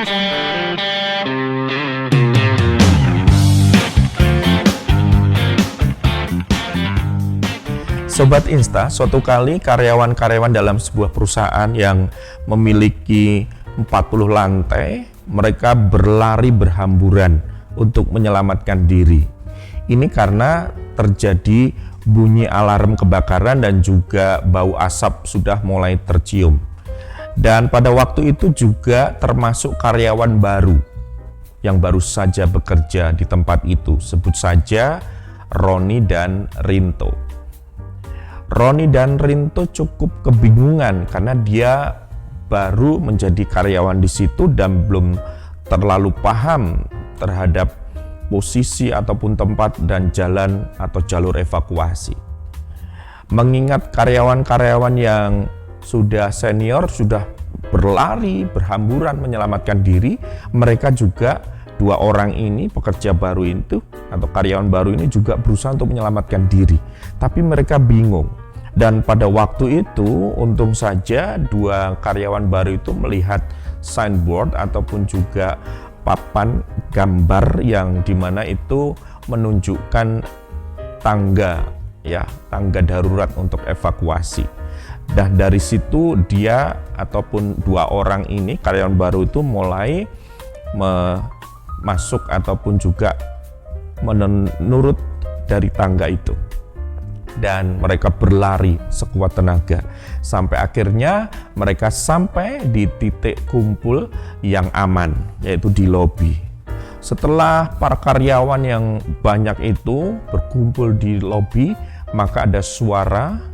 Sobat Insta, suatu kali karyawan-karyawan dalam sebuah perusahaan yang memiliki 40 lantai, mereka berlari berhamburan untuk menyelamatkan diri. Ini karena terjadi bunyi alarm kebakaran dan juga bau asap sudah mulai tercium. Dan pada waktu itu juga termasuk karyawan baru yang baru saja bekerja di tempat itu. Sebut saja Roni dan Rinto. Roni dan Rinto cukup kebingungan karena dia baru menjadi karyawan di situ dan belum terlalu paham terhadap posisi ataupun tempat dan jalan atau jalur evakuasi. Mengingat karyawan-karyawan yang sudah senior sudah berlari berhamburan menyelamatkan diri, mereka juga dua orang ini pekerja baru itu atau karyawan baru ini juga berusaha untuk menyelamatkan diri, tapi mereka bingung. Dan pada waktu itu untung saja dua karyawan baru itu melihat signboard ataupun juga papan gambar yang dimana itu menunjukkan tangga darurat untuk evakuasi. Dan dari situ dia ataupun dua orang ini karyawan baru itu mulai masuk ataupun juga menurut dari tangga itu. Dan mereka berlari sekuat tenaga sampai akhirnya mereka sampai di titik kumpul yang aman, yaitu di lobi. Setelah para karyawan yang banyak itu berkumpul di lobi, maka ada suara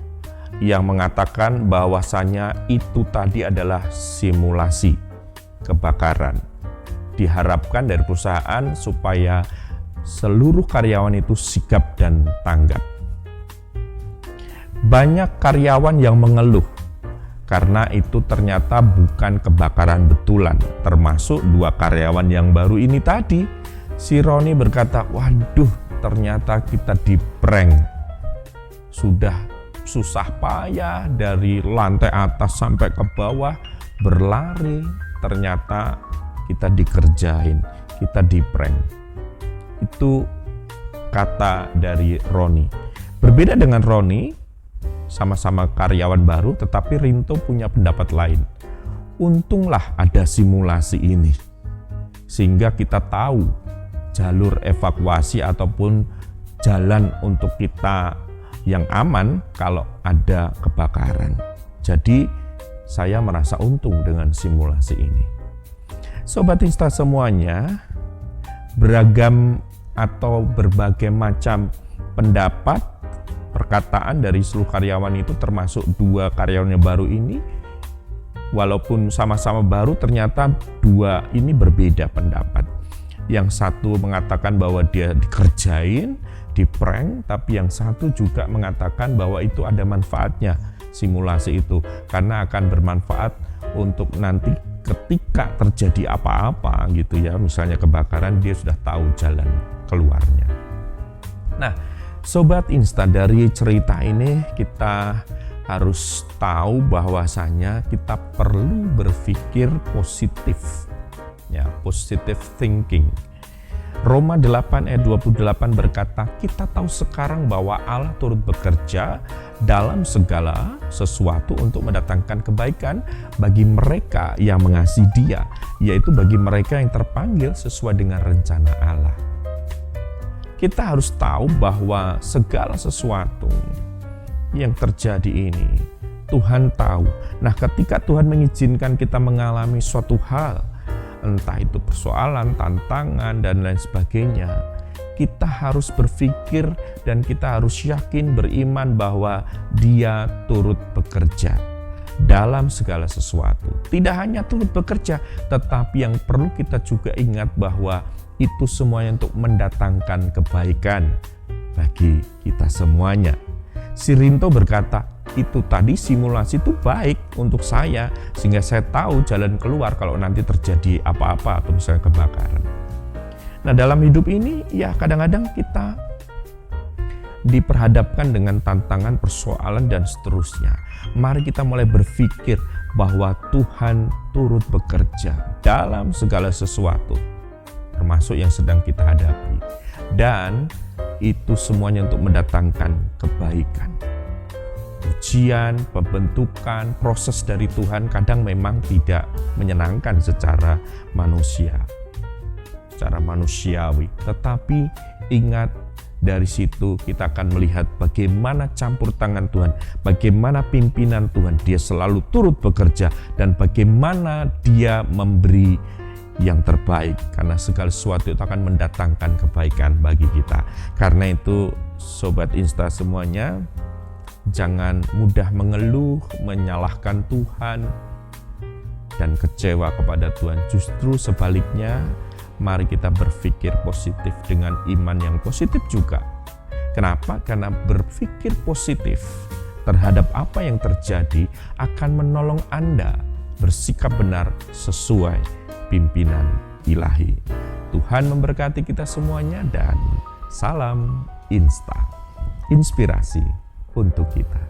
yang mengatakan bahwasanya itu tadi adalah simulasi kebakaran. Diharapkan dari perusahaan supaya seluruh karyawan itu sigap dan tanggap. Banyak karyawan yang mengeluh karena itu ternyata bukan kebakaran betulan, termasuk dua karyawan yang baru ini tadi. Si Roni berkata, waduh ternyata kita di-prank. Sudah susah payah dari lantai atas sampai ke bawah berlari, ternyata kita dikerjain, kita di-prank. Itu kata dari Roni. Berbeda dengan Roni, sama-sama karyawan baru, tetapi Rinto punya pendapat lain. Untunglah ada simulasi ini, sehingga kita tahu jalur evakuasi ataupun jalan untuk kita yang aman kalau ada kebakaran. Jadi saya merasa untung dengan simulasi ini. Sobat Insta semuanya, beragam atau berbagai macam pendapat, perkataan dari seluruh karyawan itu termasuk dua karyawan yang baru ini, walaupun sama-sama baru ternyata dua ini berbeda pendapat. Yang satu mengatakan bahwa dia dikerjain, di-prank, tapi yang satu juga mengatakan bahwa itu ada manfaatnya simulasi itu, karena akan bermanfaat untuk nanti ketika terjadi apa-apa gitu ya, misalnya kebakaran, dia sudah tahu jalan keluarnya. Nah, Sobat Insta, dari cerita ini kita harus tahu bahwasanya kita perlu berpikir positif, ya, positive thinking. Roma 8 ayat 28 berkata, kita tahu sekarang bahwa Allah turut bekerja dalam segala sesuatu untuk mendatangkan kebaikan bagi mereka yang mengasihi Dia, yaitu bagi mereka yang terpanggil sesuai dengan rencana Allah. Kita harus tahu bahwa segala sesuatu yang terjadi ini Tuhan tahu. Nah, ketika Tuhan mengizinkan kita mengalami suatu hal, entah itu persoalan, tantangan, dan lain sebagainya, kita harus berpikir dan kita harus yakin, beriman bahwa Dia turut bekerja dalam segala sesuatu. Tidak hanya turut bekerja, tetapi yang perlu kita juga ingat bahwa itu semuanya untuk mendatangkan kebaikan bagi kita semuanya. Si Rinto berkata, itu tadi simulasi itu baik untuk saya, sehingga saya tahu jalan keluar kalau nanti terjadi apa-apa atau misalnya kebakaran. Nah, dalam hidup ini ya kadang-kadang kita diperhadapkan dengan tantangan, persoalan, dan seterusnya. Mari kita mulai berpikir bahwa Tuhan turut bekerja dalam segala sesuatu, termasuk yang sedang kita hadapi. Dan itu semuanya untuk mendatangkan kebaikan. Ujian, pembentukan, proses dari Tuhan kadang memang tidak menyenangkan secara manusia, secara manusiawi. Tetapi ingat, dari situ kita akan melihat bagaimana campur tangan Tuhan, bagaimana pimpinan Tuhan. Dia selalu turut bekerja dan bagaimana Dia memberi yang terbaik, karena segala sesuatu itu akan mendatangkan kebaikan bagi kita. Karena itu Sobat Insta semuanya, jangan mudah mengeluh, menyalahkan Tuhan, dan kecewa kepada Tuhan. Justru sebaliknya, mari kita berpikir positif dengan iman yang positif juga. Kenapa? Karena berpikir positif terhadap apa yang terjadi akan menolong Anda bersikap benar sesuai pimpinan ilahi. Tuhan memberkati kita semuanya dan salam Insta, inspirasi untuk kita.